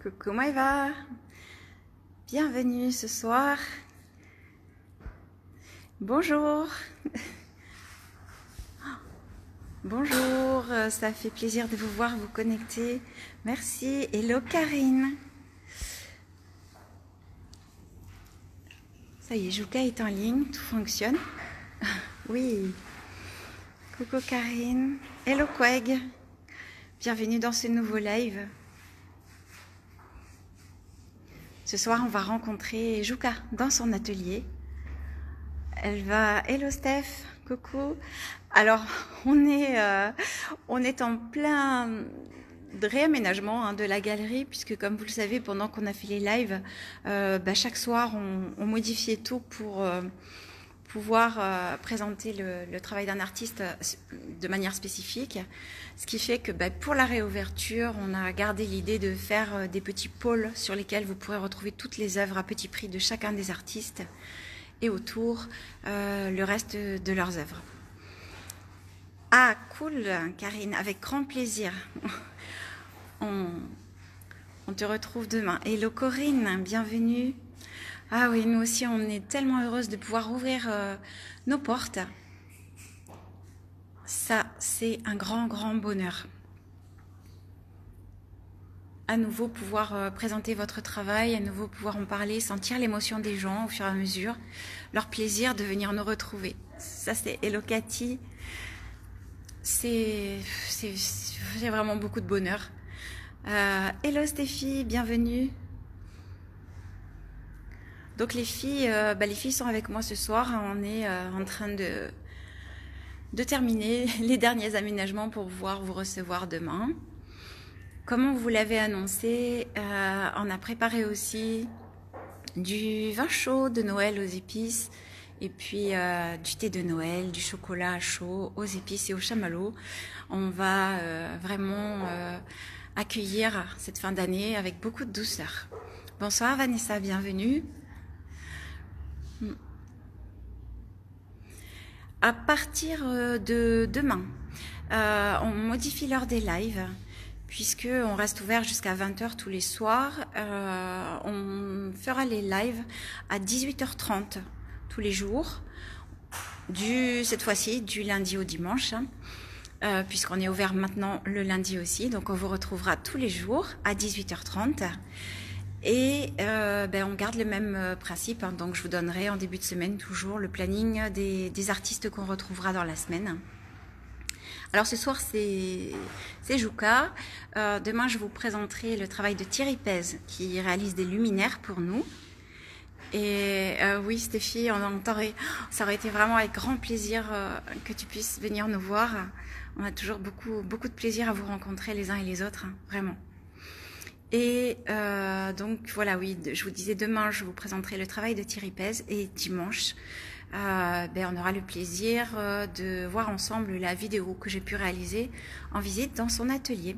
Coucou Maëva, bienvenue ce soir. Bonjour, bonjour, ça fait plaisir de vous voir vous connecter. Merci. Hello Karine. Ça y est, Jouka est en ligne, tout fonctionne. Oui. Coucou Karine. Hello Queg. Bienvenue dans ce nouveau live. Ce soir, on va rencontrer Jouka dans son atelier. Elle va... Hello Steph, coucou. Alors, on est en plein de réaménagement de la galerie, puisque comme vous le savez, pendant qu'on a fait les lives, chaque soir, on modifiait tout pour pouvoir présenter le travail d'un artiste de manière spécifique. Ce qui fait que pour la réouverture, on a gardé l'idée de faire des petits pôles sur lesquels vous pourrez retrouver toutes les œuvres à petit prix de chacun des artistes et autour le reste de leurs œuvres. Ah, cool, Karine, avec grand plaisir. On te retrouve demain. Hello Corinne, bienvenue. Ah oui, nous aussi, on est tellement heureuses de pouvoir ouvrir nos portes. Ça, c'est un grand, grand bonheur. À nouveau pouvoir présenter votre travail, à nouveau pouvoir en parler, sentir l'émotion des gens au fur et à mesure, leur plaisir de venir nous retrouver. Ça, c'est Hello Cathy. C'est vraiment beaucoup de bonheur. Hello Stéphie, bienvenue. Donc les filles sont avec moi ce soir. On est en train de terminer les derniers aménagements pour pouvoir vous recevoir demain. Comme on vous l'avait annoncé, on a préparé aussi du vin chaud de Noël aux épices et puis du thé de Noël, du chocolat chaud aux épices et au chamallow. On va vraiment accueillir cette fin d'année avec beaucoup de douceur. Bonsoir Vanessa, bienvenue. À partir de demain, on modifie l'heure des lives puisqu'on reste ouvert jusqu'à 20h tous les soirs. On fera les lives à 18h30 tous les jours, cette fois-ci du lundi au dimanche, puisqu'on est ouvert maintenant le lundi aussi. Donc on vous retrouvera tous les jours à 18h30. Et on garde le même principe, donc je vous donnerai en début de semaine toujours le planning des artistes qu'on retrouvera dans la semaine. Alors ce soir c'est Jouka, demain je vous présenterai le travail de Thierry Pez qui réalise des luminaires pour nous. Et oui Stéphie, ça aurait été vraiment avec grand plaisir que tu puisses venir nous voir. On a toujours beaucoup de plaisir à vous rencontrer les uns et les autres, vraiment. Et donc voilà, oui, je vous disais demain je vous présenterai le travail de Thierry Pez et dimanche on aura le plaisir de voir ensemble la vidéo que j'ai pu réaliser en visite dans son atelier.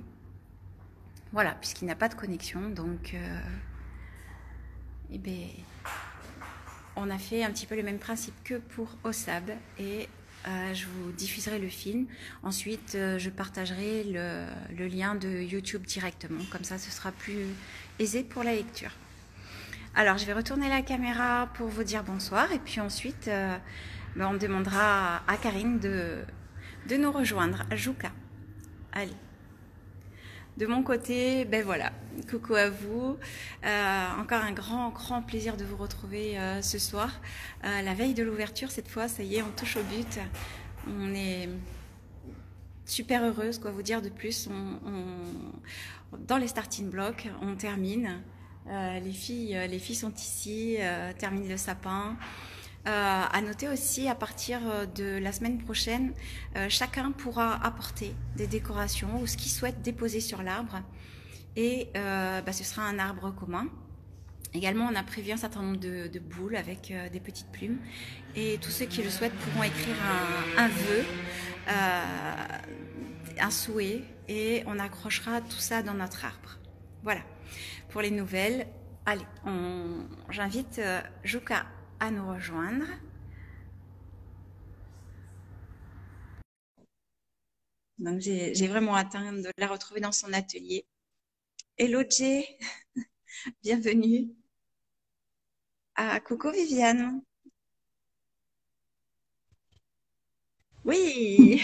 Voilà, puisqu'il n'a pas de connexion, donc on a fait un petit peu le même principe que pour OSAB et je vous diffuserai le film. Ensuite, je partagerai le lien de YouTube directement. Comme ça, ce sera plus aisé pour la lecture. Alors, je vais retourner la caméra pour vous dire bonsoir. Et puis ensuite, on demandera à Karine de nous rejoindre. Jouka. Allez. De mon côté, voilà, coucou à vous. Encore un grand plaisir de vous retrouver ce soir. La veille de l'ouverture, cette fois, ça y est, on touche au but. On est super heureuse, quoi vous dire de plus. Dans les starting blocks, on termine. Les filles sont ici, terminent le sapin. À noter aussi, à partir de la semaine prochaine, chacun pourra apporter des décorations ou ce qu'il souhaite déposer sur l'arbre. Et ce sera un arbre commun. Également, on a prévu un certain nombre de boules avec des petites plumes. Et tous ceux qui le souhaitent pourront écrire un vœu, un souhait, et on accrochera tout ça dans notre arbre. Voilà. Pour les nouvelles, allez, j'invite Jouka à nous rejoindre. Donc j'ai vraiment hâte de la retrouver dans son atelier Hello Jay, bienvenue. Ah, coucou Viviane. Oui,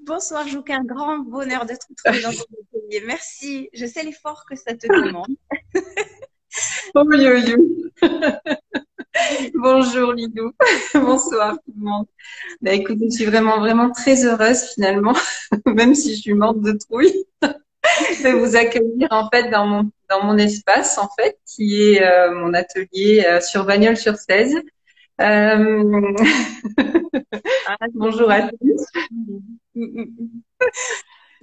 bonsoir, Jouk, un grand bonheur de te retrouver dans ton atelier. Merci, je sais l'effort que ça te demande. Oh yo-yo. Bonjour Lidou. Bonsoir tout le monde. Bah, écoute, je suis vraiment, vraiment très heureuse finalement, même si je suis morte de trouille, de vous accueillir en fait dans mon espace en fait, qui est mon atelier sur Bagnols-sur-Cèze. Euh, Ah, c'est bonjour à tous.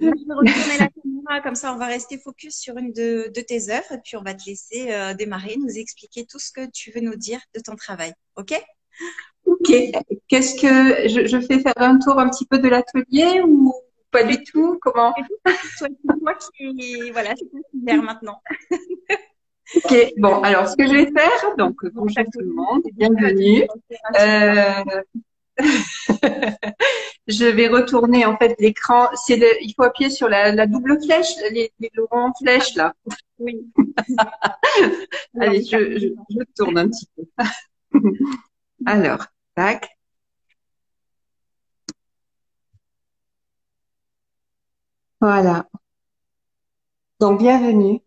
Moi, je vais retourner la caméra, comme ça on va rester focus sur une de tes œuvres et puis on va te laisser démarrer, nous expliquer tout ce que tu veux nous dire de ton travail. OK? Ok. Qu'est-ce que je fais faire un tour un petit peu de l'atelier ou pas C'est du tout? Comment? c'est toi qui, voilà, c'est toi qui gère maintenant. Ok. Bon, alors ce que je vais faire, donc Donc, ta bonjour tout le colline, monde, c'est déjà de bienvenue. démonstration. Euh, Je vais retourner en fait l'écran. Il faut appuyer sur la double flèche, les grands Ah, flèches là. oui. Alors, Allez, je tourne un petit peu. Alors, tac. Voilà. Donc, bienvenue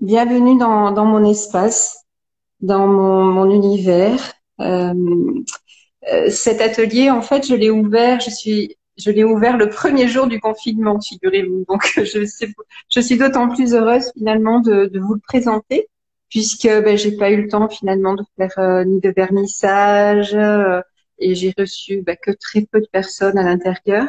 dans mon espace, dans mon univers. Euh, Cet atelier, en fait, je l'ai ouvert le premier jour du confinement, figurez-vous. Donc, je suis d'autant plus heureuse finalement de vous le présenter, puisque ben, j'ai pas eu le temps finalement de faire ni de vernissage et j'ai reçu ben, que très peu de personnes à l'intérieur.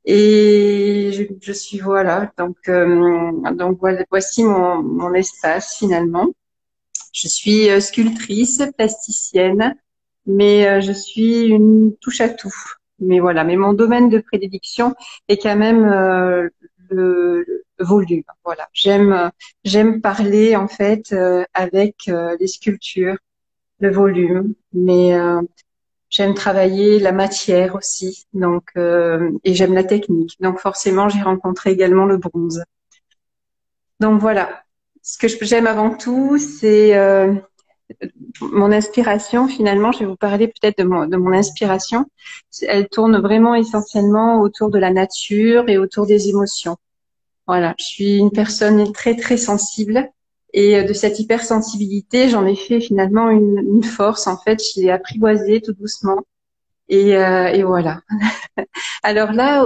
Et je suis voilà, donc voilà, voici mon espace finalement. Je suis sculptrice, plasticienne, mais je suis une touche à tout. Mais voilà, mais mon domaine de prédilection est quand même le volume. Voilà, j'aime parler en fait avec les sculptures, le volume, mais j'aime travailler la matière aussi. Donc et j'aime la technique. Donc forcément, j'ai rencontré également le bronze. Donc voilà, ce que j'aime avant tout, c'est mon inspiration, finalement, je vais vous parler peut-être de mon inspiration. Elle tourne vraiment essentiellement autour de la nature et autour des émotions. Voilà, je suis une personne très très sensible et de cette hypersensibilité, j'en ai fait finalement une force. En fait, je l'ai apprivoisée tout doucement et voilà. Alors là,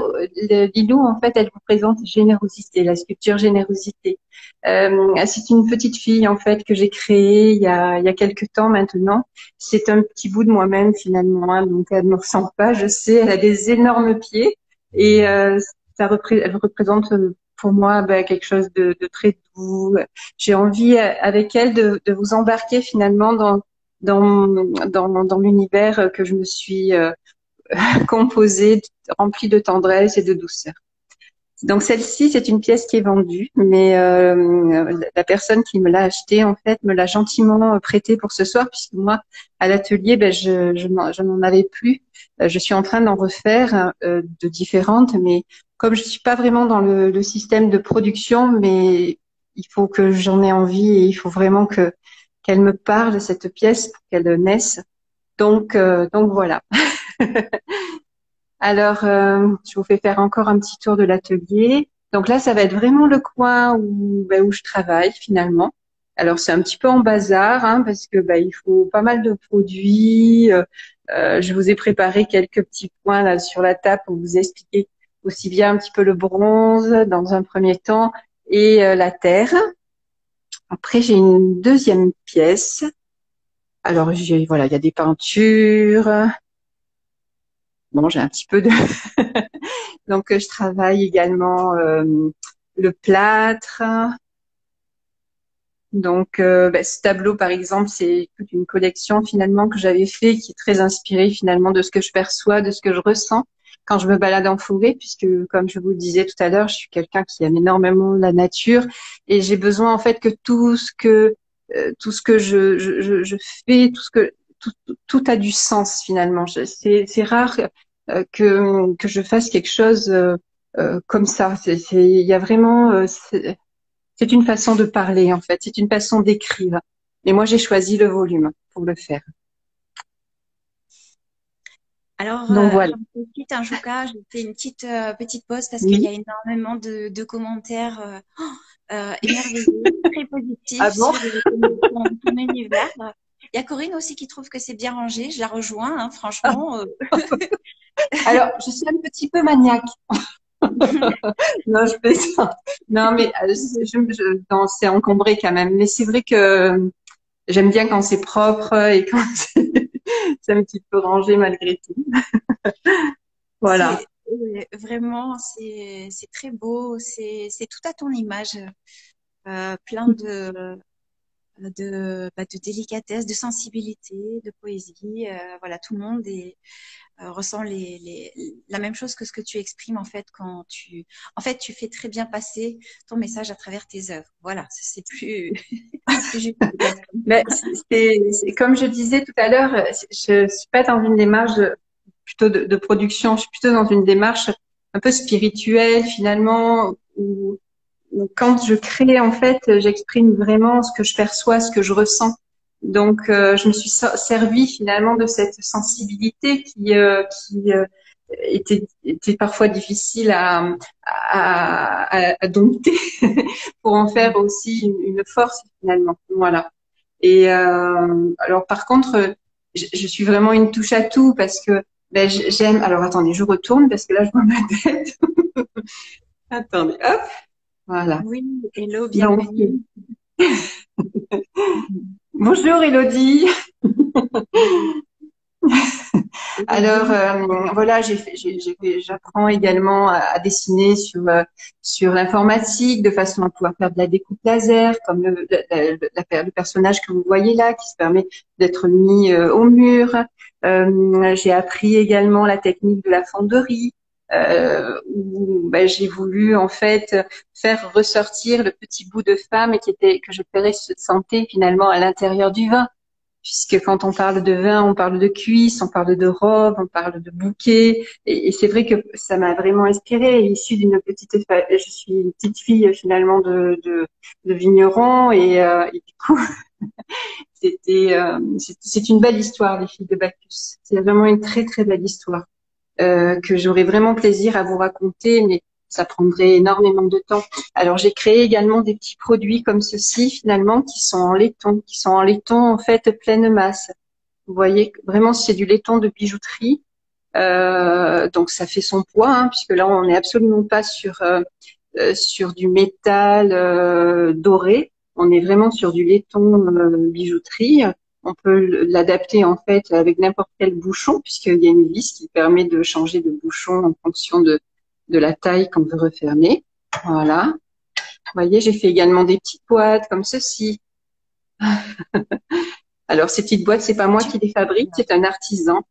Lilou, en fait, elle vous présente générosité, la sculpture générosité. C'est une petite fille, en fait, que j'ai créée il y a quelques temps maintenant. C'est un petit bout de moi-même, finalement, hein, donc elle ne me ressemble pas, je sais, elle a des énormes pieds et elle représente pour moi ben, quelque chose de très doux. J'ai envie, avec elle, de vous embarquer finalement dans l'univers que je me suis composée, remplie de tendresse et de douceur. Donc celle-ci, c'est une pièce qui est vendue, mais la personne qui me l'a achetée, en fait, me l'a gentiment prêtée pour ce soir, puisque moi, à l'atelier, ben, je n'en avais plus. Je suis en train d'en refaire de différentes, mais comme je suis pas vraiment dans le système de production, mais il faut que j'en ai envie et il faut vraiment qu'elle me parle, cette pièce, pour qu'elle naisse. Donc voilà. Alors, je vous fais faire encore un petit tour de l'atelier. Donc là, ça va être vraiment le coin où je travaille finalement. Alors, c'est un petit peu en bazar hein, parce que il faut pas mal de produits. Je vous ai préparé quelques petits points là sur la table pour vous expliquer aussi bien un petit peu le bronze dans un premier temps et la terre. Après, j'ai une deuxième pièce. Alors, voilà, il y a des peintures. Bon, j'ai un petit peu de Donc, je travaille également le plâtre. Donc, ce tableau, par exemple, c'est toute une collection finalement que j'avais fait, qui est très inspirée finalement de ce que je perçois, de ce que je ressens quand je me balade en forêt, puisque, comme je vous le disais tout à l'heure, je suis quelqu'un qui aime énormément la nature et j'ai besoin en fait que tout ce que je fais, tout a du sens finalement. C'est rare que je fasse quelque chose comme ça. Il y a vraiment C'est une façon de parler, en fait. C'est une façon d'écrire. Et moi, j'ai choisi le volume pour le faire. Alors, Donc voilà. j'en profite, Anjouka, je fais une petite pause parce qu'il y Oui. a énormément de commentaires émerveillés, très Ah positifs bon? sur ton univers. Il y a Corinne aussi qui trouve que c'est bien rangé. Je la rejoins, hein, franchement. Alors, je suis un petit peu maniaque. Non, je plaisante. Non, mais non, c'est encombré quand même. Mais c'est vrai que j'aime bien quand c'est propre et quand c'est un petit peu rangé malgré tout. Voilà. Vraiment, c'est très beau. C'est tout à ton image, plein de délicatesse, de sensibilité, de poésie. Voilà, tout le monde ressent la même chose que ce que tu exprimes en fait en fait, tu fais très bien passer ton message à travers tes œuvres. Voilà, c'est plus, plus juste peut-être. Mais comme je disais tout à l'heure, je suis pas dans une démarche plutôt de production, je suis plutôt dans une démarche un peu spirituelle finalement, où quand je crée en fait, j'exprime vraiment ce que je perçois, ce que je ressens. Donc, je me suis servie finalement de cette sensibilité qui était parfois difficile à dompter pour en faire aussi une force finalement. Voilà. Et alors par contre, je suis vraiment une touche à tout parce que ben, j'aime. Alors attendez, je retourne parce que là je vois ma tête. Attendez, hop, voilà. Oui, hello, Donc bienvenue. bonjour Elodie. Alors Oui, voilà, j'apprends également à dessiner sur l'informatique de façon à pouvoir faire de la découpe laser, comme le personnage que vous voyez là, qui se permet d'être mis au mur. J'ai appris également la technique de la fonderie, où ben, j'ai voulu en fait faire ressortir le petit bout de femme que je sentais finalement à l'intérieur du vin, puisque quand on parle de vin, on parle de cuisses, on parle de robe, on parle de bouquet, et c'est vrai que ça m'a vraiment inspirée. Issue je suis une petite fille finalement de vigneron, et du coup, c'est une belle histoire, les filles de Bacchus. C'est vraiment une très très belle histoire que j'aurais vraiment plaisir à vous raconter, mais ça prendrait énormément de temps. Alors j'ai créé également des petits produits comme ceci finalement qui sont en laiton en fait pleine masse. Vous voyez, vraiment, c'est du laiton de bijouterie. Donc, ça fait son poids, hein, puisque là, on n'est absolument pas sur du métal doré. On est vraiment sur du laiton bijouterie. On peut l'adapter, en fait, avec n'importe quel bouchon, puisqu'il y a une vis qui permet de changer de bouchon en fonction de la taille qu'on veut refermer. Voilà. Vous voyez, j'ai fait également des petites boîtes comme ceci. Alors, ces petites boîtes, c'est pas moi qui les fabrique, c'est un artisan.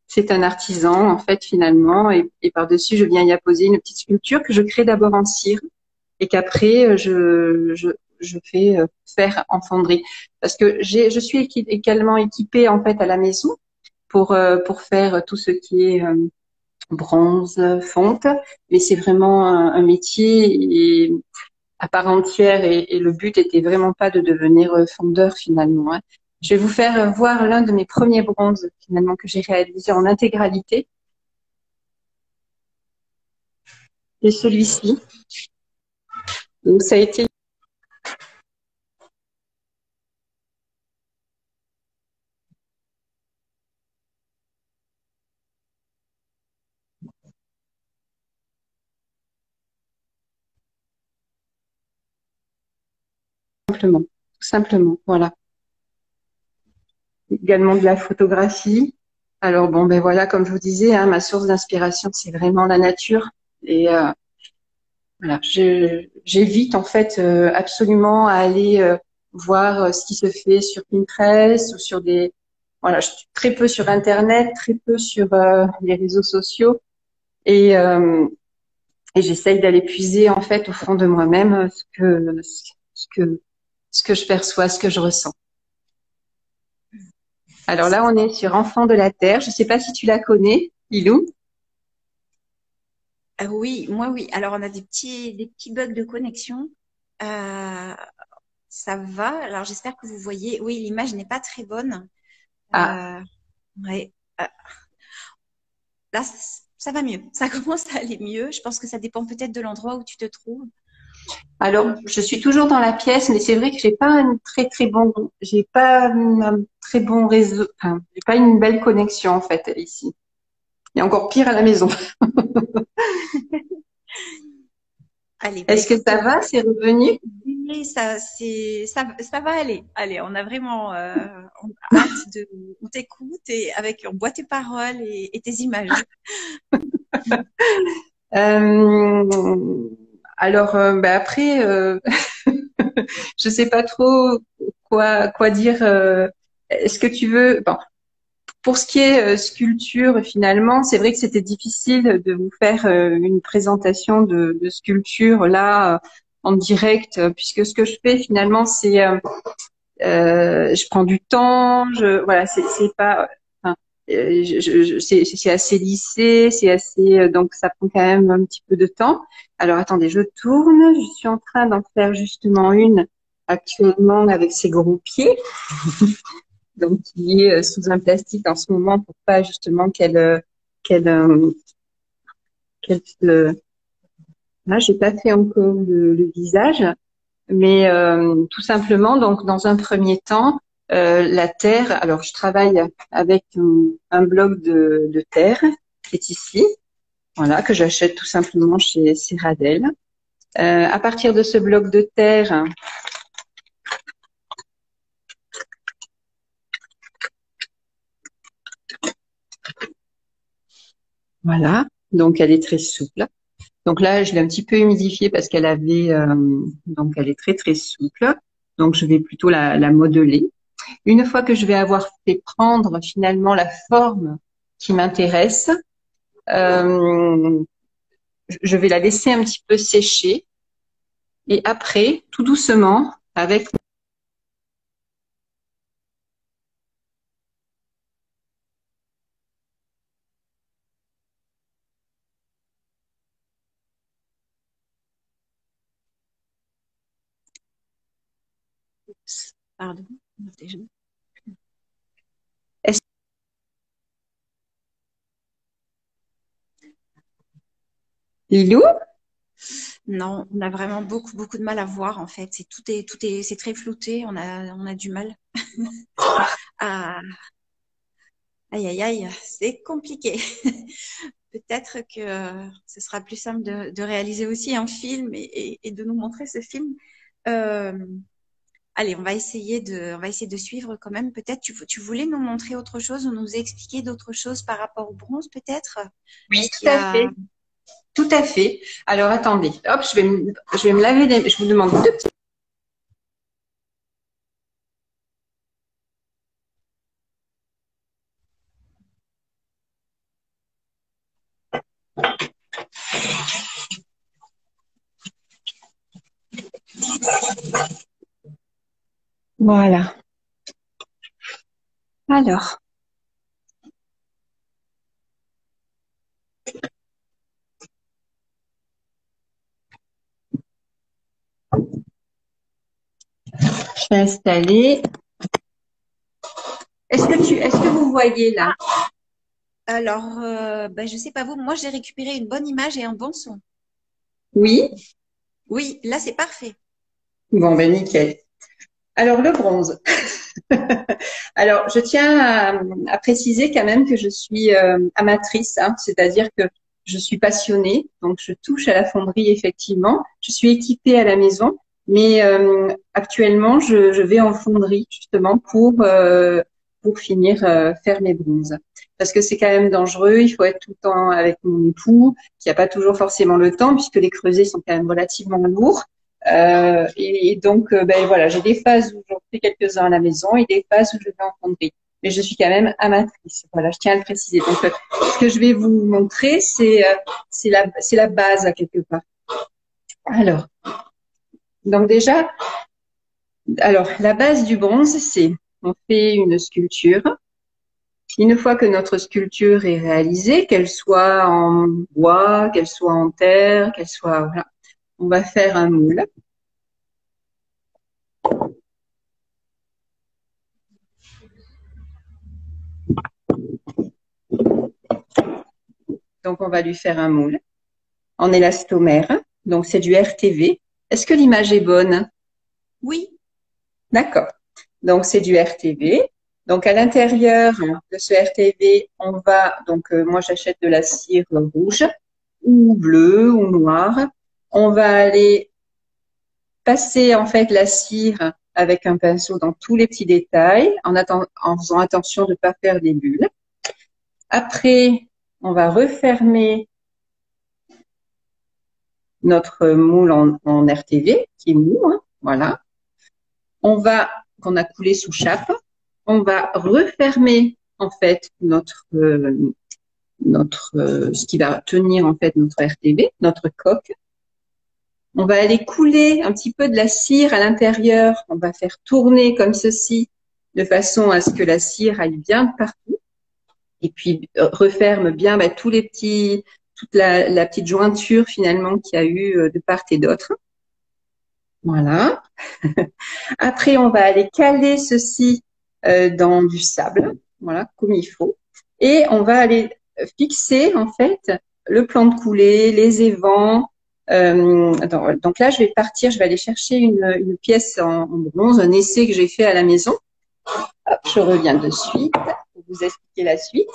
C'est un artisan, en fait, finalement, et par-dessus, je viens y apposer une petite sculpture que je crée d'abord en cire et qu'après, je fais faire en fonderie. Parce que je suis également équipée, en fait, à la maison pour faire tout ce qui est bronze, fonte, mais c'est vraiment un métier à part entière et le but était vraiment pas de devenir fondeur finalement, hein. Je vais vous faire voir l'un de mes premiers bronzes finalement que j'ai réalisé en intégralité. C'est celui-ci. Donc ça a été tout simplement, voilà. Également de la photographie. Alors bon, ben voilà, comme je vous disais, hein, ma source d'inspiration, c'est vraiment la nature. Et voilà, j'évite en fait absolument à aller voir ce qui se fait sur Pinterest ou sur des. Voilà, je suis très peu sur Internet, très peu sur les réseaux sociaux, et, euh, et j'essaye d'aller puiser en fait au fond de moi-même ce que ce que je perçois, ce que je ressens. Alors là, on est sur Enfant de la Terre. Je ne sais pas si tu la connais, Lilou. Oui, moi oui. Alors on a des petits bugs de connexion. Euh, Ça va. Alors j'espère que vous voyez. Oui, l'image n'est pas très bonne. Ah, Euh, ouais. Euh, Là, ça va mieux. Ça commence à aller mieux. Je pense que ça dépend peut-être de l'endroit où tu te trouves. alors je suis toujours dans la pièce, mais c'est vrai que j'ai pas un très bon réseau, enfin, j'ai pas une belle connexion en fait ici. Et encore pire à la maison. Allez, bah Est-ce que écoute, ça va? C'est revenu? oui, ça va aller. Allez, on a vraiment on a hâte de, on t'écoute et avec, on voit tes paroles et tes images. Euh, alors, après, je sais pas trop quoi dire. Est-ce que tu veux, bon, pour ce qui est sculpture, finalement, c'est vrai que c'était difficile de vous faire une présentation de sculpture là en direct, puisque ce que je fais finalement, je prends du temps, voilà, c'est pas, enfin, c'est assez lissé, c'est assez, donc ça prend quand même un petit peu de temps. Alors attendez, je tourne, je suis en train d'en faire justement une actuellement avec ses gros pieds, donc qui est sous un plastique en ce moment pour pas justement qu'elle, là, j'ai pas fait encore le visage. Mais tout simplement, donc dans un premier temps, la terre. Alors, je travaille avec un bloc de terre qui est ici, voilà, que j'achète tout simplement chez Radel. À partir de ce bloc de terre, voilà. Donc, elle est très souple. Donc là, je l'ai un petit peu humidifiée parce qu'elle avait, donc elle est très très souple. Donc, je vais plutôt la modeler. Une fois que je vais avoir fait prendre finalement la forme qui m'intéresse, euh, je vais la laisser un petit peu sécher et après, tout doucement, avec, Pardon. Déjà. est-ce Lilou? Non, on a vraiment beaucoup de mal à voir en fait. C'est très flouté. On a du mal à, aïe aïe aïe, c'est compliqué. Peut-être que ce sera plus simple de réaliser aussi un film et de nous montrer ce film. Euh, Allez, on va essayer de suivre quand même. Peut-être tu voulais nous montrer autre chose ou nous expliquer d'autres choses par rapport au bronze, peut-être? Oui, Est-ce qu'il tout y à a... fait. Tout à fait. Alors attendez, hop, je vais me laver les, je vous demande deux petits. Voilà. Alors, je vais installer. Est-ce que vous voyez là? Ah, alors, ben, je sais pas vous, moi j'ai récupéré une bonne image et un bon son. Oui. Oui, là c'est parfait. Bon, ben nickel. Alors le bronze. Alors, je tiens à préciser quand même que je suis amatrice, hein, c'est-à-dire que je suis passionnée, donc je touche à la fonderie effectivement. Je suis équipée à la maison, mais actuellement, je vais en fonderie justement pour finir faire mes bronzes. Parce que c'est quand même dangereux, il faut être tout le temps avec mon époux, qui n'a pas toujours forcément le temps, puisque les creusets sont quand même relativement lourds. Et donc, ben voilà, j'ai des phases où j'en fais quelques-uns à la maison et des phases où je vais en fonderie. Mais je suis quand même amatrice. Voilà, je tiens à le préciser. Donc, ce que je vais vous montrer, c'est la base à quelque part. Alors, donc déjà, alors la base du bronze, c'est on fait une sculpture. Une fois que notre sculpture est réalisée, qu'elle soit en bois, qu'elle soit en terre, qu'elle soit, voilà, on va faire un moule. Donc, on va lui faire un moule en élastomère. Donc, c'est du RTV. Est-ce que l'image est bonne? Oui. D'accord. Donc, c'est du RTV. Donc, à l'intérieur de ce RTV, on va, donc, moi, j'achète de la cire rouge ou bleue ou noire. On va aller passer, en fait, la cire avec un pinceau dans tous les petits détails en faisant attention de ne pas faire des bulles. Après, on va refermer notre moule en RTV, qui est mou, hein, voilà. Qu'on a coulé sous chape, on va refermer en fait ce qui va tenir en fait notre RTV, notre coque. On va aller couler un petit peu de la cire à l'intérieur. On va faire tourner comme ceci de façon à ce que la cire aille bien de partout. Et puis referme bien toute la petite jointure finalement qu'il y a eu de part et d'autre. Voilà. Après, on va aller caler ceci dans du sable, voilà, comme il faut. Et on va aller fixer, en fait, le plan de coulée, les évents. Donc là, je vais aller chercher une pièce en bronze, un essai que j'ai fait à la maison. Hop, je reviens de suite pour vous expliquer la suite.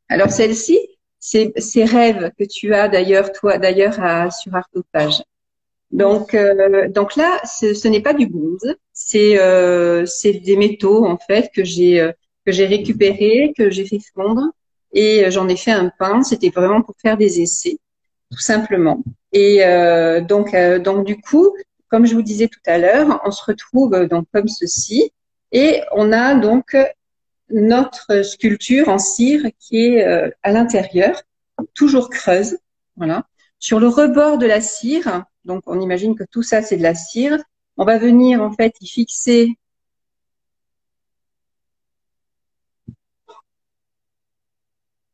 Alors celle-ci, c'est ces rêves que tu as d'ailleurs, toi, sur Artophage. Donc là, ce n'est pas du bronze, c'est des métaux en fait que j'ai récupérés, que j'ai fait fondre et j'en ai fait un pain. C'était vraiment pour faire des essais, tout simplement. Et donc du coup, comme je vous disais tout à l'heure, on se retrouve donc comme ceci et on a donc notre sculpture en cire qui est à l'intérieur, toujours creuse, voilà. Sur le rebord de la cire, donc on imagine que tout ça c'est de la cire, on va venir en fait y fixer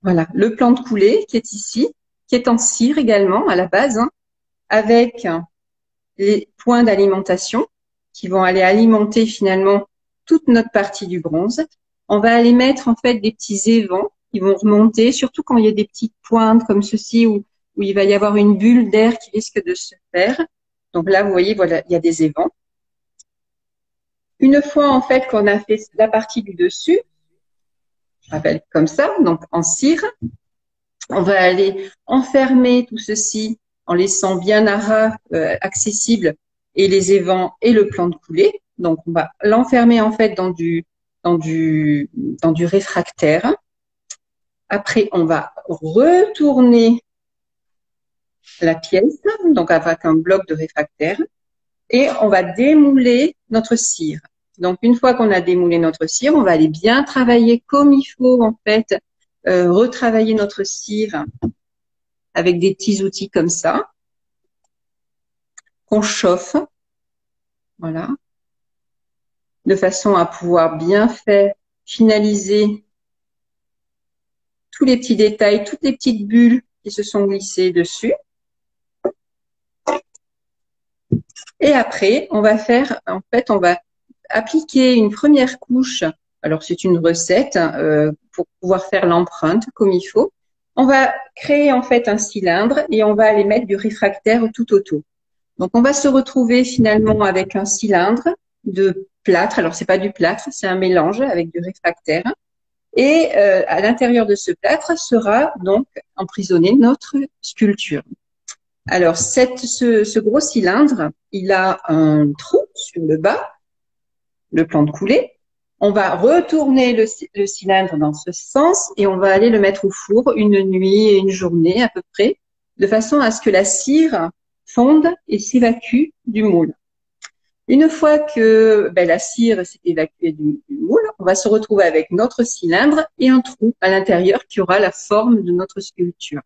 voilà, le plan de coulée qui est ici, qui est en cire également à la base, hein, avec les points d'alimentation qui vont aller alimenter finalement toute notre partie du bronze. On va aller mettre en fait des petits évents qui vont remonter, surtout quand il y a des petites pointes comme ceci où il va y avoir une bulle d'air qui risque de se faire. Donc là, vous voyez, voilà, il y a des évents. Une fois en fait qu'on a fait la partie du dessus, je rappelle comme ça, donc en cire, on va aller enfermer tout ceci en laissant bien à ras accessible et les évents et le plan de coulée. Donc on va l'enfermer en fait dans du réfractaire. Après on va retourner la pièce, donc avec un bloc de réfractaire, et on va démouler notre cire. Donc une fois qu'on a démoulé notre cire, on va aller bien travailler comme il faut en fait, retravailler notre cire avec des petits outils comme ça, qu'on chauffe, voilà, de façon à pouvoir bien faire finaliser tous les petits détails, toutes les petites bulles qui se sont glissées dessus. Et après, on va appliquer une première couche. Alors, c'est une recette pour pouvoir faire l'empreinte comme il faut. On va créer en fait un cylindre et on va aller mettre du réfractaire tout autour. Donc, on va se retrouver finalement avec un cylindre de plâtre. Alors, c'est pas du plâtre, c'est un mélange avec du réfractaire. Et à l'intérieur de ce plâtre sera donc emprisonnée notre sculpture. Alors, ce gros cylindre, il a un trou sur le bas, le plan de coulée. On va retourner le cylindre dans ce sens et on va aller le mettre au four une nuit et une journée à peu près, de façon à ce que la cire fonde et s'évacue du moule. Une fois que la cire s'est évacuée du moule, on va se retrouver avec notre cylindre et un trou à l'intérieur qui aura la forme de notre sculpture.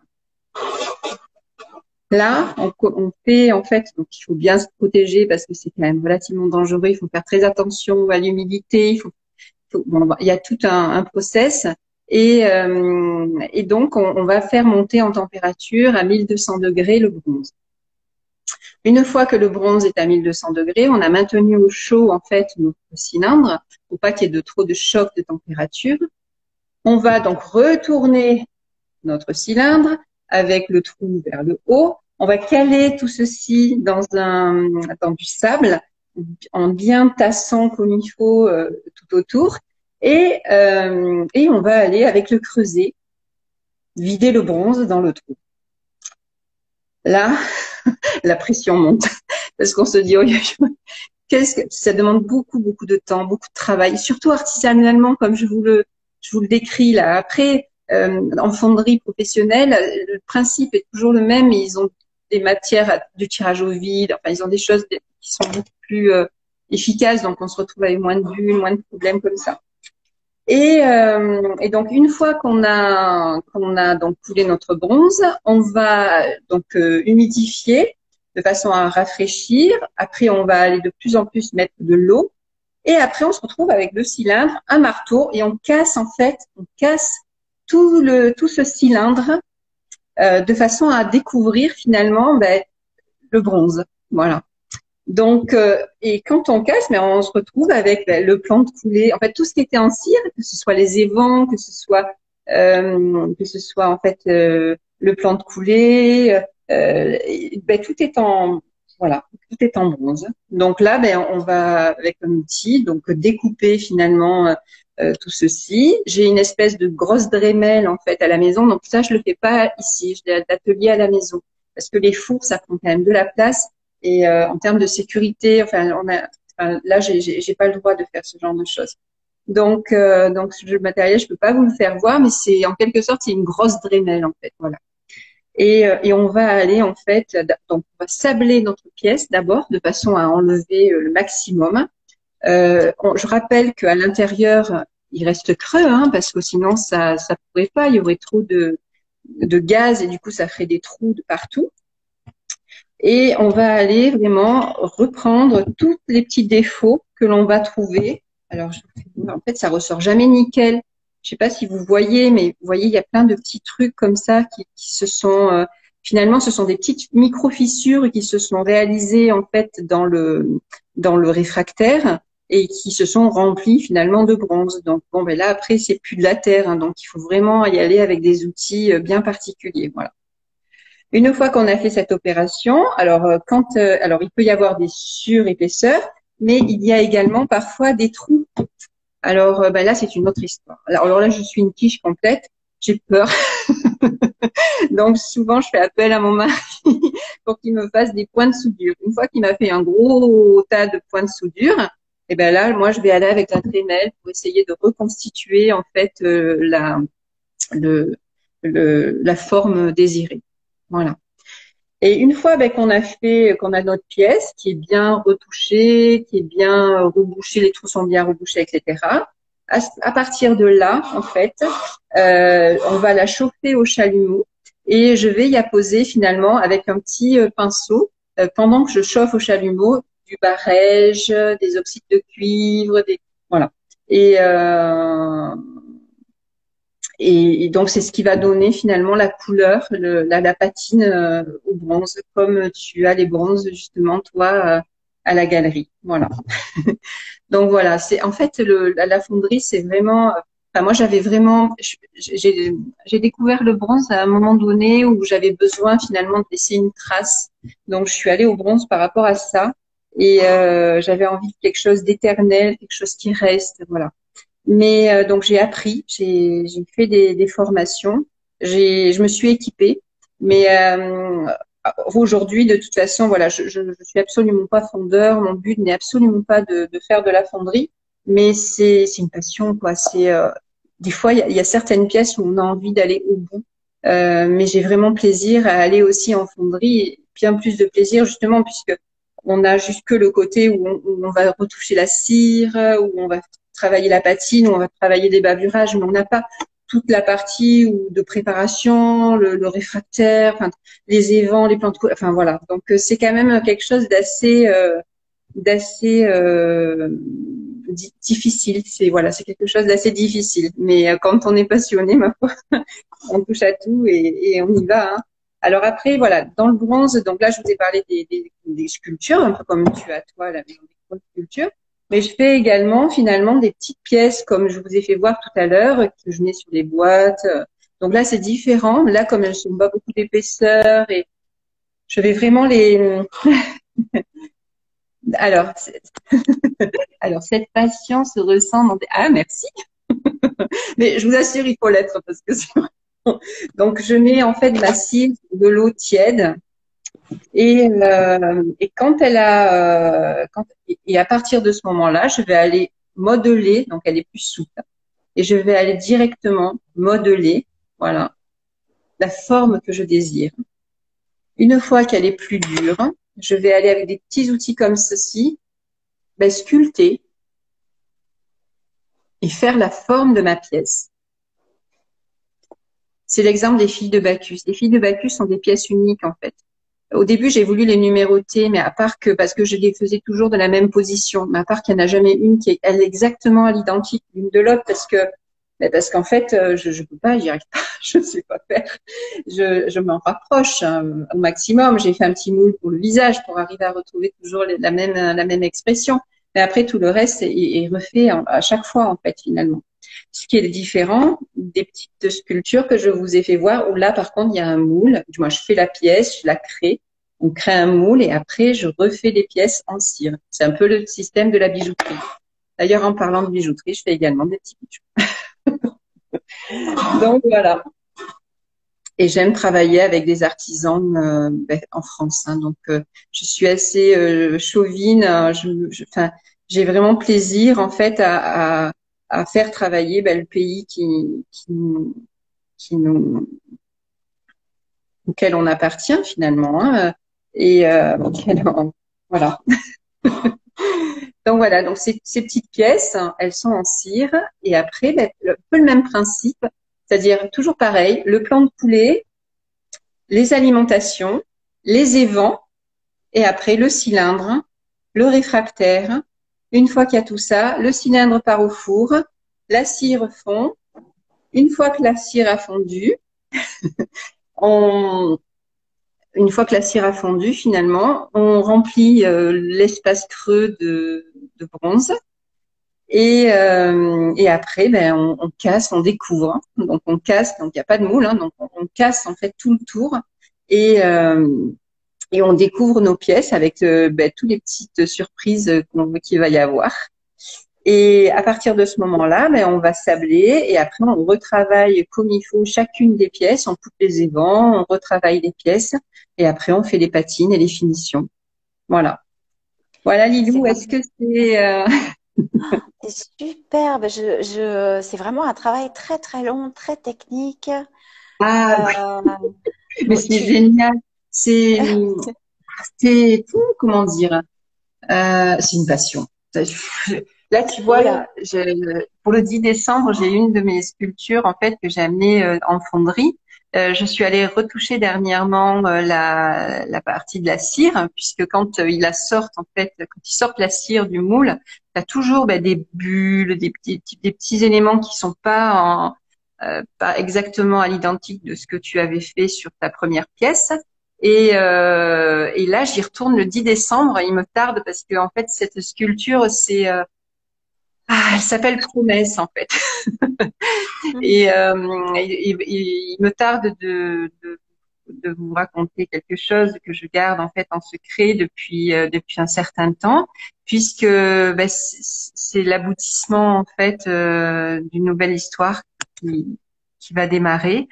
Là, on fait en fait, donc il faut bien se protéger parce que c'est quand même relativement dangereux. Il faut faire très attention à l'humidité. Bon, il y a tout un process et donc on va faire monter en température à 1200 degrés le bronze. Une fois que le bronze est à 1200 degrés, on a maintenu au chaud en fait notre cylindre pour pas qu'il y ait trop de choc de température. On va donc retourner notre cylindre avec le trou vers le haut. On va caler tout ceci dans du sable en bien tassant comme il faut tout autour et on va aller avec le creuset vider le bronze dans le trou. Là, la pression monte parce qu'on se dit oh, qu'est-ce que ça demande beaucoup de temps, beaucoup de travail, surtout artisanalement comme je vous le décris là. Après en fonderie professionnelle, le principe est toujours le même. Ils ont des matières du tirage au vide. Enfin, ils ont des choses qui sont beaucoup plus efficaces. Donc, on se retrouve avec moins de bulles, moins de problèmes comme ça. Et donc, une fois qu'on a donc coulé notre bronze, on va donc humidifier de façon à rafraîchir. Après, on va aller de plus en plus mettre de l'eau. Et après, on se retrouve avec le cylindre, un marteau, et on casse tout ce cylindre de façon à découvrir finalement le bronze. Voilà. Donc, et quand on casse, on se retrouve avec le plan de coulée. En fait, tout ce qui était en cire, que ce soit les évents, que ce soit en fait le plan de coulée, tout est en voilà, tout est en bronze. Donc là, on va avec un outil donc découper finalement tout ceci. J'ai une espèce de grosse Dremel en fait à la maison, donc ça je le fais pas ici, je l'ai d'atelier à la maison parce que les fours ça prend quand même de la place et en termes de sécurité, là j'ai pas le droit de faire ce genre de choses. Donc le matériel je peux pas vous le faire voir, mais c'est en quelque sorte c'est une grosse Dremel en fait, voilà. Et on va aller en fait, donc on va sabler notre pièce d'abord de façon à enlever le maximum. Je rappelle qu'à l'intérieur il reste creux, parce que sinon ça pourrait pas, il y aurait trop de gaz et du coup ça ferait des trous de partout. Et on va aller vraiment reprendre tous les petits défauts que l'on va trouver. Alors en fait ça ressort jamais nickel. Je sais pas si vous voyez, mais vous voyez, il y a plein de petits trucs comme ça qui se sont finalement, ce sont des petites micro-fissures qui se sont réalisées en fait dans le réfractaire et qui se sont remplies finalement de bronze. Donc là après c'est plus de la terre, donc il faut vraiment y aller avec des outils bien particuliers. Voilà. Une fois qu'on a fait cette opération, alors alors il peut y avoir des surépaisseurs, mais il y a également parfois des trous. Alors là, c'est une autre histoire. Alors là, je suis une quiche complète. J'ai peur. Donc souvent, je fais appel à mon mari pour qu'il me fasse des points de soudure. Une fois qu'il m'a fait un gros tas de points de soudure, et là, moi, je vais aller avec la Dremel pour essayer de reconstituer en fait la forme désirée. Voilà. Et une fois qu'on a notre pièce qui est bien retouchée, qui est bien rebouchée, les trous sont bien rebouchés, etc. À partir de là, en fait, on va la chauffer au chalumeau et je vais y apposer finalement avec un petit pinceau pendant que je chauffe au chalumeau du barège, des oxydes de cuivre, voilà. Et donc, c'est ce qui va donner finalement la couleur, la patine au bronze, comme tu as les bronzes justement, toi, à la galerie. Voilà. Donc voilà, c'est en fait la fonderie, c'est vraiment. Enfin, moi, j'avais vraiment. J'ai découvert le bronze à un moment donné où j'avais besoin finalement de laisser une trace. Donc, je suis allée au bronze par rapport à ça, et j'avais envie de quelque chose d'éternel, quelque chose qui reste. Voilà. Mais donc j'ai appris, j'ai fait des formations, je me suis équipée, mais aujourd'hui de toute façon voilà, je suis absolument pas fondeur, mon but n'est absolument pas de faire de la fonderie, mais c'est une passion quoi. C'est des fois il y a certaines pièces où on a envie d'aller au bout, mais j'ai vraiment plaisir à aller aussi en fonderie, et bien plus de plaisir justement puisque on a juste que le côté où on va retoucher la cire, où on va travailler la patine, où on va travailler des bavurages, mais on n'a pas toute la partie de préparation, le réfractaire, enfin, les évents, les plans de enfin voilà. Donc c'est quand même quelque chose d'assez difficile. C'est voilà, c'est quelque chose d'assez difficile. Mais quand on est passionné, ma foi, on touche à tout et on y va. Hein. Alors après, voilà, dans le bronze, donc là, je vous ai parlé des sculptures, un peu comme tu as toi la maison des grosses sculptures. Mais je fais également finalement des petites pièces, comme je vous ai fait voir tout à l'heure, que je mets sur les boîtes. Donc là, c'est différent. Là, comme elles ne sont pas beaucoup d'épaisseur, et je vais vraiment les. Alors, alors cette passion se ressent dans des. Ah, merci. Mais je vous assure, il faut l'être parce que c'est donc, je mets en fait de la cire, de l'eau tiède et quand elle a, et à partir de ce moment-là, je vais aller modeler, donc elle est plus souple, et je vais aller directement modeler, voilà, la forme que je désire. Une fois qu'elle est plus dure, je vais aller avec des petits outils comme ceci, ben, sculpter et faire la forme de ma pièce. C'est l'exemple des filles de Bacchus. Les filles de Bacchus sont des pièces uniques en fait. Au début, j'ai voulu les numéroter, mais à part que, parce que je les faisais toujours de la même position, mais à part qu'il n'y en a jamais une qui est elle, exactement à l'identique l'une de l'autre, parce qu'en fait, je peux pas, j'y arrive pas, je sais pas faire. Je m'en rapproche au maximum. J'ai fait un petit moule pour le visage pour arriver à retrouver toujours la même expression. Mais après, tout le reste est refait à chaque fois, en fait, finalement. Ce qui est différent des petites sculptures que je vous ai fait voir, où là, par contre, il y a un moule. Moi, je fais la pièce, je la crée. On crée un moule et après, je refais les pièces en cire. C'est un peu le système de la bijouterie. D'ailleurs, en parlant de bijouterie, je fais également des petits bijoux. Donc, voilà. Et j'aime travailler avec des artisans en France. Hein. Donc, je suis assez chauvine. Enfin, j'ai vraiment plaisir, en fait, à faire travailler le pays qui nous, auquel on appartient finalement, hein, et voilà. Donc voilà, donc ces petites pièces, hein, elles sont en cire et après un peu le même principe, c'est-à-dire toujours pareil, le plan de poulet, les alimentations, les évents et après le cylindre, le réfractaire. Une fois qu'il y a tout ça, le cylindre part au four, la cire fond. Une fois que la cire a fondu, une fois que la cire a fondu, finalement, on remplit l'espace creux de bronze et après, ben, on casse, on découvre. Donc on casse, donc il n'y a pas de moule, hein, donc on casse en fait tout le tour et et on découvre nos pièces avec toutes les petites surprises qu'il va y avoir. Et à partir de ce moment-là, ben, on va sabler et après on retravaille comme il faut chacune des pièces, on coupe les évents, on retravaille les pièces et après on fait les patines et les finitions. Voilà. Voilà Lilou, est-ce que c'est C'est superbe. C'est vraiment un travail très très long, très technique. Ah, Euh, mais oui, c'est génial. C'est c'est comment dire c'est une passion. Là, tu vois, oui, là, pour le 10 décembre, j'ai une de mes sculptures en fait que j'ai amenée en fonderie. Je suis allée retoucher dernièrement la partie de la cire, hein, puisque quand ils la sortent en fait, quand ils sortent la cire du moule, tu as toujours des bulles, des petits éléments qui sont pas exactement à l'identique de ce que tu avais fait sur ta première pièce. Et là, j'y retourne le 10 décembre. Il me tarde parce que en fait, cette sculpture, elle s'appelle Promesse en fait. Il me tarde de vous raconter quelque chose que je garde en fait en secret depuis un certain temps, puisque c'est l'aboutissement en fait d'une nouvelle histoire qui va démarrer.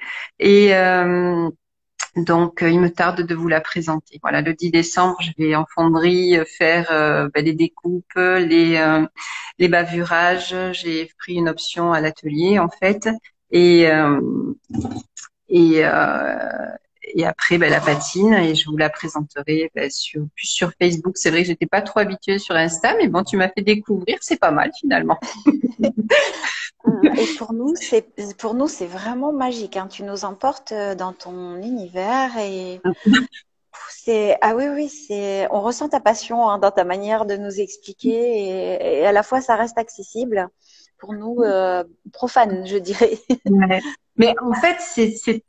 Donc, il me tarde de vous la présenter. Voilà, le 10 décembre, je vais en fonderie faire les découpes, les bavurages. J'ai pris une option à l'atelier en fait, et euh, et et après, ben, la patine, et je vous la présenterai ben, plus sur Facebook. C'est vrai que j'étais pas trop habituée sur Insta, mais bon, tu m'as fait découvrir, c'est pas mal finalement. Et pour nous, c'est vraiment magique, hein. Tu nous emportes dans ton univers et ah oui, oui, on ressent ta passion, hein, dans ta manière de nous expliquer et à la fois ça reste accessible pour nous, profanes, je dirais. Ouais. Mais en fait,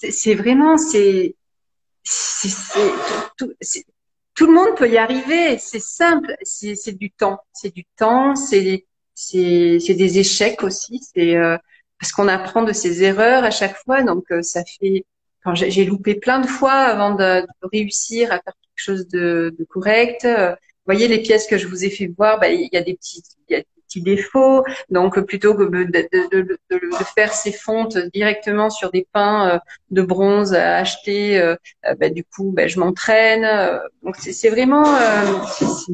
c'est vraiment, c'est tout le monde peut y arriver. C'est simple. C'est du temps. C'est du temps. C'est des échecs aussi. Parce qu'on apprend de ses erreurs à chaque fois. Donc, ça fait, quand j'ai loupé plein de fois avant de réussir à faire quelque chose de correct. Vous voyez, les pièces que je vous ai fait voir, bah, il y a des petits défauts. Donc, plutôt que de faire ces fontes directement sur des pains de bronze à acheter, bah, du coup, bah, je m'entraîne. Donc, c'est vraiment c'est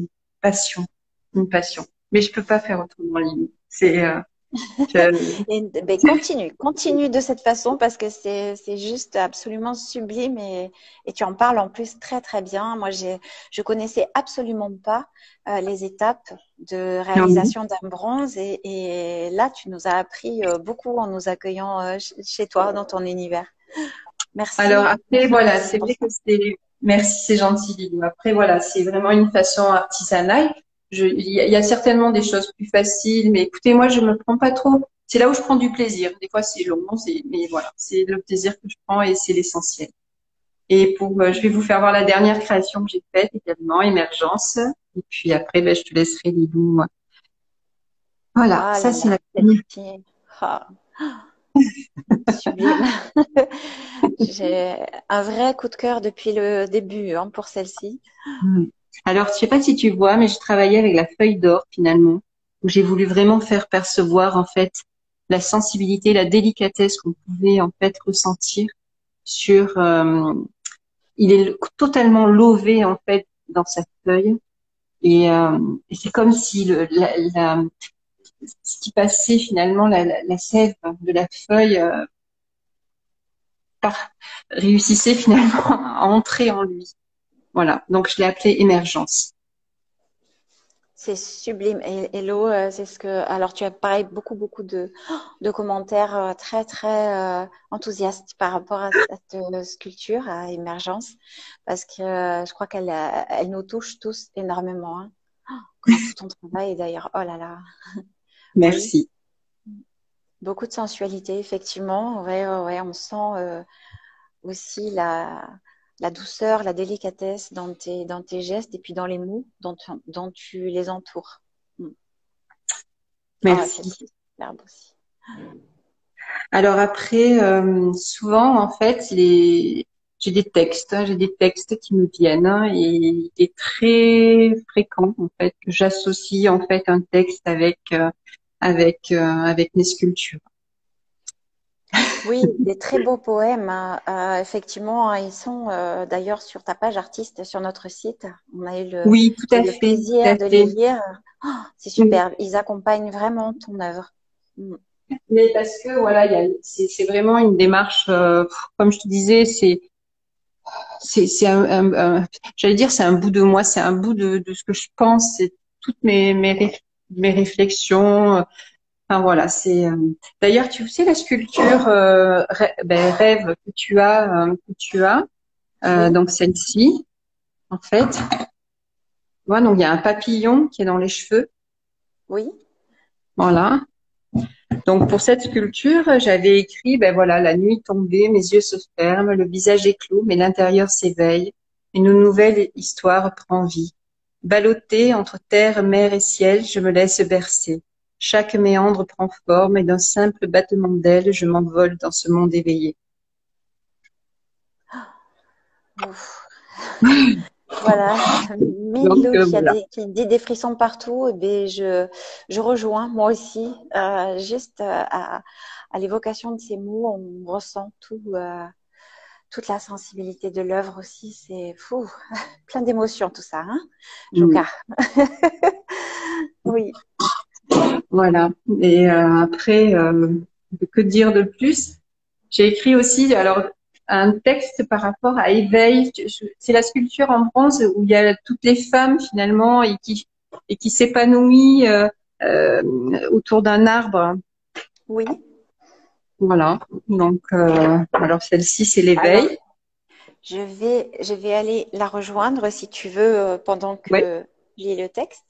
une passion. Mais je peux pas faire autrement, Lily. Je- Et, ben, continue de cette façon parce que c'est juste absolument sublime et tu en parles en plus très très bien. Moi, je connaissais absolument pas les étapes de réalisation d'un bronze et là, tu nous as appris beaucoup en nous accueillant chez toi dans ton univers. Alors Merci, après, merci, voilà, merci c'est pour vrai ça. que merci, c'est gentil, Lily. Après, voilà, c'est vraiment une façon artisanale. Il y a certainement des choses plus faciles, mais écoutez, moi, je me prends pas trop. C'est là où je prends du plaisir. Des fois, c'est long, mais voilà, c'est le plaisir que je prends et c'est l'essentiel. Et je vais vous faire voir la dernière création que j'ai faite également, Émergence. Et puis après, ben, je te laisserai, Lily. Voilà, Ah ça là c'est là, la première. celle-ci. Ah, sublime. J'ai un vrai coup de cœur depuis le début, hein, pour celle-ci. Hmm. Alors, je sais pas si tu vois, mais je travaillais avec la feuille d'or finalement, où j'ai voulu vraiment faire percevoir en fait la sensibilité, la délicatesse qu'on pouvait en fait ressentir sur. Il est totalement lové en fait dans sa feuille et c'est comme si ce qui passait finalement la sève de la feuille réussissait finalement à entrer en lui. Voilà, donc je l'ai appelé émergence. C'est sublime. Et l'eau, c'est ce que. Alors, tu as pareil beaucoup de commentaires très très enthousiastes par rapport à cette sculpture à émergence, parce que je crois elle nous touche tous énormément, hein. Comme tout ton travail d'ailleurs. Oh là là. Oui, Merci. beaucoup de sensualité effectivement. Ouais, ouais, ouais. On sent aussi la douceur, la délicatesse dans tes gestes et puis dans les mots dont tu les entoures. Mm. Ah, Merci. c'est superbe aussi. Alors après, souvent en fait, j'ai des textes qui me viennent hein, et il est très fréquent en fait que j'associe en fait un texte avec mes sculptures. Oui, des très beaux poèmes, hein. Effectivement, hein, ils sont d'ailleurs sur ta page artiste sur notre site. On a Oui, tout eu à le fait, tout plaisir à de les fait. lire. Oh, c'est Oui. superbe. Ils accompagnent vraiment ton œuvre. Mm. Mais parce que voilà, c'est vraiment une démarche, comme je te disais, c'est j'allais dire c'est un bout de moi, c'est un bout de ce que je pense, c'est toutes mes réflexions. Enfin voilà, D'ailleurs, tu sais la sculpture rêve que tu as, Oui, donc celle-ci en fait. Tu vois, donc il y a un papillon qui est dans les cheveux. oui. Voilà. Donc pour cette sculpture, j'avais écrit ben voilà, la nuit tombée, mes yeux se ferment, le visage est clos, mais l'intérieur s'éveille. Une nouvelle histoire prend vie. Ballottée entre terre, mer et ciel, je me laisse bercer. Chaque méandre prend forme et d'un simple battement d'ailes, je m'envole dans ce monde éveillé. Ouf. Voilà, mille Donc loups voilà. qui dit des frissons partout. Et bien, je rejoins moi aussi. Juste à l'évocation de ces mots, on ressent toute la sensibilité de l'œuvre aussi. C'est fou, plein d'émotions tout ça, hein, Mm. Jouka? Oui. Voilà. Et après, que dire de plus? J'ai écrit aussi, alors un texte par rapport à éveil. C'est la sculpture en bronze où il y a toutes les femmes finalement et qui s'épanouit autour d'un arbre. Oui. Voilà. Donc, alors celle-ci, c'est Alors, l'éveil. je vais aller la rejoindre si tu veux pendant Oui, que je lis le texte.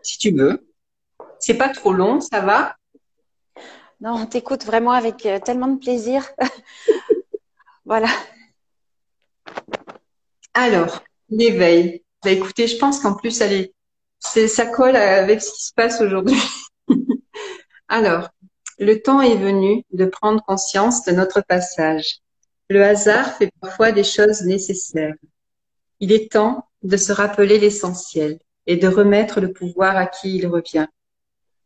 si tu veux. C'est pas trop long, ça va. Non, on t'écoute vraiment avec tellement de plaisir. Voilà. Alors, l'éveil. Bah, écoutez, je pense qu'en plus, ça colle avec ce qui se passe aujourd'hui. Alors, le temps est venu de prendre conscience de notre passage. Le hasard fait parfois des choses nécessaires. Il est temps de se rappeler l'essentiel et de remettre le pouvoir à qui il revient.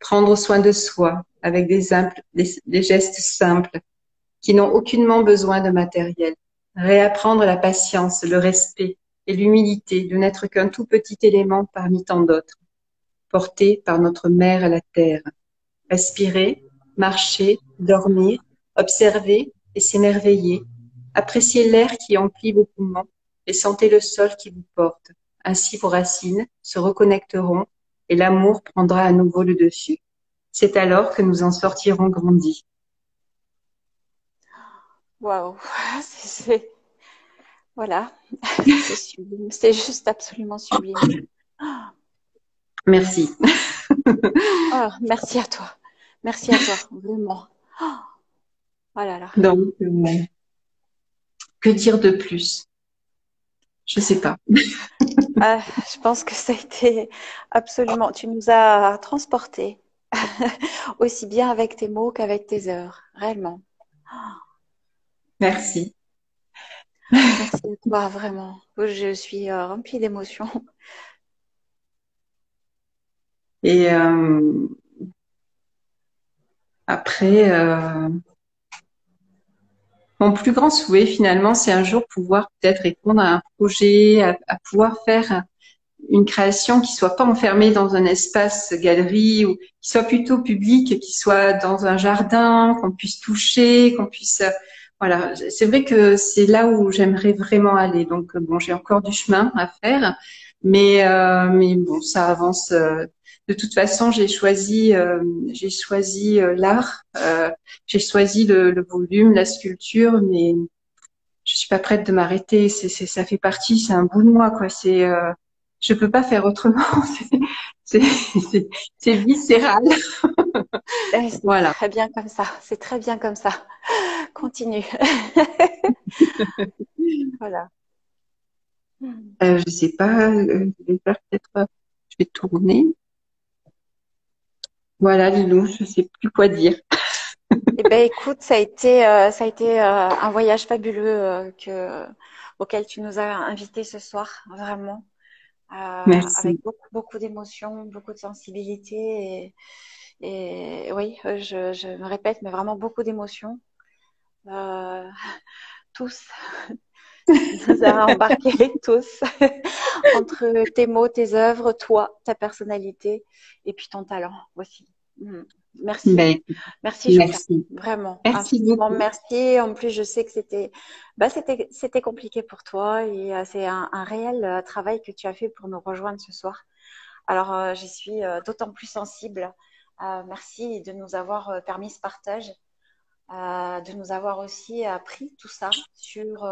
Prendre soin de soi avec des gestes simples qui n'ont aucunement besoin de matériel. Réapprendre la patience, le respect et l'humilité de n'être qu'un tout petit élément parmi tant d'autres, porté par notre mère la terre. Respirer, marcher, dormir, observer et s'émerveiller. Appréciez l'air qui emplit vos poumons et sentez le sol qui vous porte. Ainsi vos racines se reconnecteront et l'amour prendra à nouveau le dessus. C'est alors que nous en sortirons grandis. Waouh. Voilà. C'est sublime. C'est juste absolument sublime. Merci. Oh, merci à toi. Merci à toi, vraiment. Oh là là. Donc, que dire de plus? Je sais pas. Je pense que ça a été absolument. Tu nous as transportés, aussi bien avec tes mots qu'avec tes œuvres, réellement. Merci. Merci à toi, vraiment. Je suis remplie d'émotions. Et après, mon plus grand souhait finalement, c'est un jour pouvoir peut-être répondre à un projet, à pouvoir faire une création qui soit pas enfermée dans un espace galerie ou qui soit plutôt public, qui soit dans un jardin, qu'on puisse toucher, qu'on puisse voilà. C'est vrai que c'est là où j'aimerais vraiment aller. Donc bon, j'ai encore du chemin à faire, mais bon, ça avance. De toute façon, j'ai choisi l'art, j'ai choisi le volume, la sculpture, mais je suis pas prête de m'arrêter. Ça fait partie, c'est un bout de moi, quoi. Je peux pas faire autrement. C'est, c'est, c'est viscéral. C'est Voilà. très bien comme ça. C'est très bien comme ça. Continue. Voilà. Je sais pas. Je vais faire peut-être. Je vais tourner. Voilà, Lilou. Je sais plus quoi dire. Eh ben, écoute, ça a été un voyage fabuleux auquel tu nous as invités ce soir, vraiment, avec Merci. beaucoup d'émotions, beaucoup de sensibilité et oui, je me répète, mais vraiment beaucoup d'émotions. Euh, tous, tu nous as embarqués tous entre tes mots, tes œuvres, toi, ta personnalité et puis ton talent aussi. Merci. Ben, Merci Julia, merci. vraiment, Merci infiniment beaucoup. merci. En plus, je sais que c'était compliqué pour toi et c'est un réel travail que tu as fait pour nous rejoindre ce soir. Alors, j'y suis d'autant plus sensible. Merci de nous avoir permis ce partage, de nous avoir aussi appris tout ça sur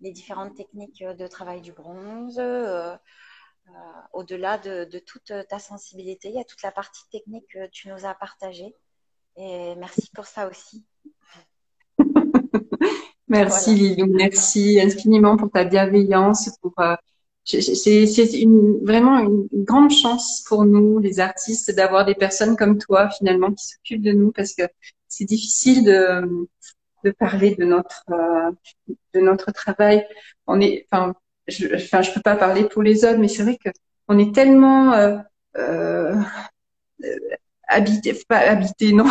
les différentes techniques de travail du bronze. Au-delà de toute ta sensibilité, il y a toute la partie technique que tu nous as partagée. Et merci pour ça aussi. Merci, Voilà. Lilou. Merci infiniment pour ta bienveillance. C'est vraiment une grande chance pour nous, les artistes, d'avoir des personnes comme toi, finalement, qui s'occupent de nous parce que c'est difficile de parler de notre travail. Je peux pas parler pour les autres, mais c'est vrai que on est tellement euh, pas habité, non.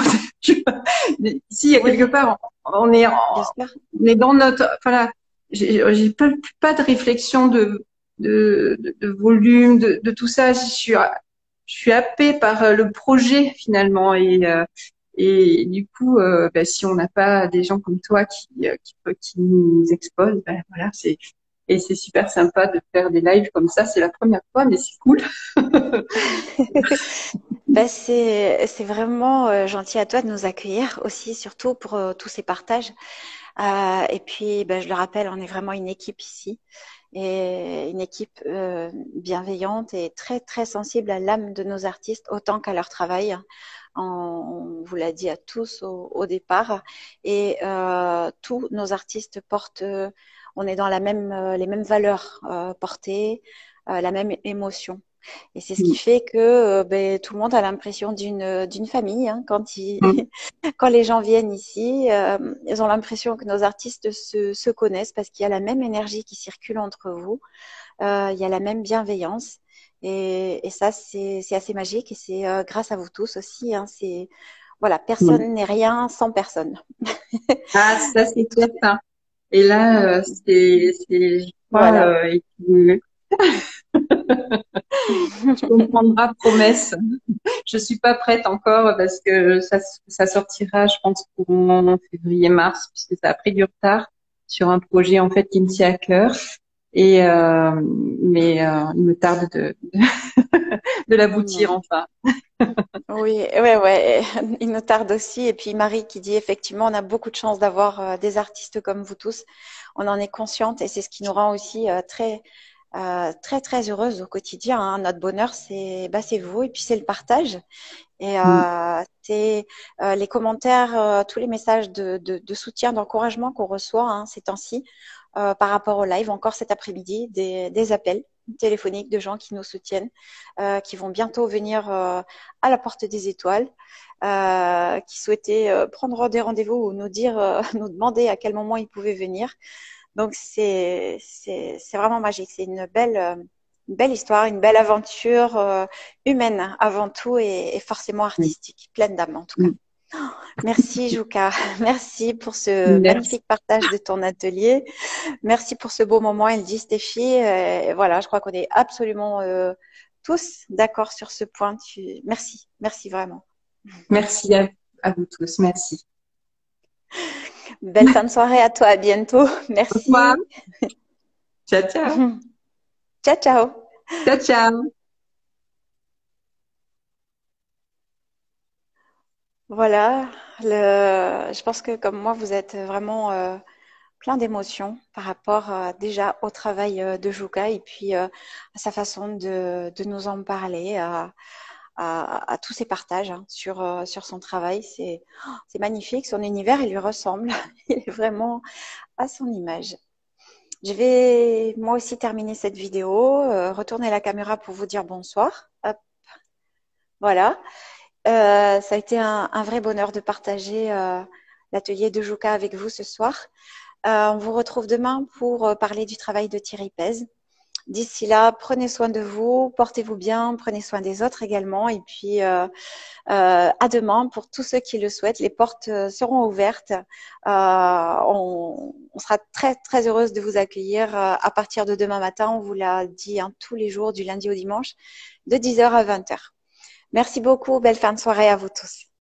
Mais ici, il y a quelque Oui, part, j'espère. on est dans notre, voilà, j'ai pas de réflexion de volume, de tout ça. Je suis happée par le projet finalement Et du coup, si on n'a pas des gens comme toi qui nous exposent, voilà, et c'est super sympa de faire des lives comme ça. C'est la première fois, mais c'est cool. C'est vraiment gentil à toi de nous accueillir aussi, surtout pour tous ces partages. Et puis, je le rappelle, on est vraiment une équipe ici et une équipe bienveillante et très très sensible à l'âme de nos artistes autant qu'à leur travail. On vous l'a dit à tous au départ. Et tous nos artistes portent, on est dans les mêmes valeurs portées, la même émotion. Et c'est ce qui fait que tout le monde a l'impression d'une famille hein, quand les gens viennent ici. Ils ont l'impression que nos artistes se connaissent parce qu'il y a la même énergie qui circule entre vous. Il y a la même bienveillance. Et ça, c'est assez magique. Et c'est grâce à vous tous aussi. Hein, voilà, personne n'est rien sans personne. Ah, ça c'est certain. Et là, je crois, Voilà. tu comprendras, promesse. Je suis pas prête encore parce que ça sortira, je pense, courant février-mars, puisque ça a pris du retard sur un projet en fait qui me tient à cœur. Et il me tarde de l'aboutir enfin. Oui, ouais. Il nous tarde aussi. Et puis Marie qui dit effectivement, on a beaucoup de chance d'avoir des artistes comme vous tous. On en est consciente et c'est ce qui nous rend aussi très heureuse au quotidien. Hein. Notre bonheur, c'est vous et puis c'est le partage. Et c'est les commentaires, tous les messages de soutien, d'encouragement qu'on reçoit hein, ces temps-ci par rapport au live. Encore cet après-midi, des appels téléphoniques de gens qui nous soutiennent, qui vont bientôt venir à la porte des étoiles, qui souhaitaient prendre des rendez-vous ou nous dire, nous demander à quel moment ils pouvaient venir. Donc c'est vraiment magique. C'est une belle histoire, une belle aventure humaine avant tout et forcément artistique, pleine d'âme en tout cas. Merci Jouka, merci pour ce magnifique partage de ton atelier. Merci pour ce beau moment, elle dit Stéphie. Voilà, je crois qu'on est absolument tous d'accord sur ce point. Merci vraiment. Merci à vous tous, merci. Belle fin de soirée à toi, à bientôt. Merci. Au revoir. Ciao, ciao. Ciao, ciao. Ciao, ciao. Voilà, je pense que comme moi, vous êtes vraiment plein d'émotions par rapport déjà au travail de Jouka et puis à sa façon de nous en parler, à tous ses partages hein, sur son travail. C'est magnifique, son univers, il lui ressemble. Il est vraiment à son image. Je vais moi aussi terminer cette vidéo, retourner la caméra pour vous dire bonsoir. Hop. Voilà. Ça a été un vrai bonheur de partager l'atelier de Jouka avec vous ce soir. On vous retrouve demain pour parler du travail de Thierry Pez. D'ici là, prenez soin de vous, portez-vous bien, prenez soin des autres également. Et puis, à demain pour tous ceux qui le souhaitent. Les portes seront ouvertes. On sera très heureuse de vous accueillir à partir de demain matin. On vous l'a dit hein, tous les jours, du lundi au dimanche, de 10h à 20h. Merci beaucoup. Belle fin de soirée à vous tous.